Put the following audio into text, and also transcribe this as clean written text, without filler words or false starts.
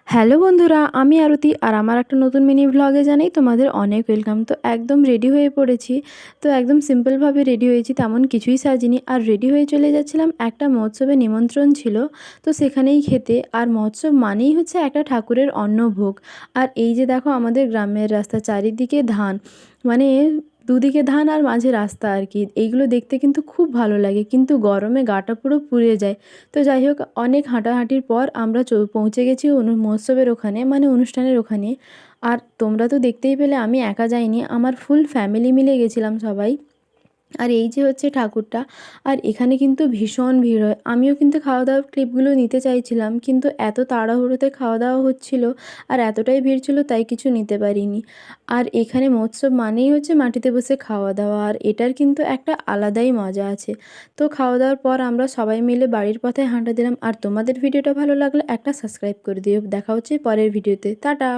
Hello বন্ধুরা, আমি আরতি আর আমার একটা নতুন মিনি ভ্লগে জানাই তোমাদের অনেক ওয়েলকাম। তো একদম রেডি হয়ে পড়েছি। তো একদম সিম্পলভাবে রেডি হয়েছি, তেমন কিছুই সাজিনি। আর রেডি হয়ে চলে যাচ্ছিলাম, একটা মহোৎসবে নিমন্ত্রণ ছিল, তো সেখানেই খেতে। আর মহোৎসব মানেই হচ্ছে একটা ঠাকুরের অন্নভোগ। আর এই যে দেখো আমাদের গ্রামের রাস্তা, চারিদিকে ধান, মানে দুদিকে ধান আর মাঝে রাস্তা আর কি। এইগুলো দেখতে কিন্তু খুব ভালো লাগে, কিন্তু গরমে গাটা পুরো পুড়ে যায়। তো যাই হোক, অনেক হাঁটাহাঁটির পর আমরা পৌঁছে গেছি মহোৎসবের ওখানে, মানে অনুষ্ঠানের ওখানে। আর তোমরা তো দেখতেই পেলে আমি একা যাইনি, আমার ফুল ফ্যামিলি মিলে গেছিলাম সবাই। আর এই যে হচ্ছে ঠাকুরটা। আর এখানে কিন্তু ভীষণ ভিড় হয়। আমিও কিন্তু খাওয়া দাওয়ার ক্লিপগুলো নিতে চাইছিলাম, কিন্তু এত তাড়াহুড়োতে খাওয়া দাওয়া হচ্ছিল আর এতটাই ভিড় ছিল, তাই কিছু নিতে পারিনি। আর এখানে মহোৎসব মানেই হচ্ছে মাটিতে বসে খাওয়া দাওয়া, আর এটার কিন্তু একটা আলাদাই মজা আছে। তো খাওয়া দাওয়ার পর আমরা সবাই মিলে বাড়ির পথে হাঁটা দিলাম। আর তোমাদের ভিডিওটা ভালো লাগলে একটা সাবস্ক্রাইব করে দিও। দেখা হচ্ছে পরের ভিডিওতে। টাটা।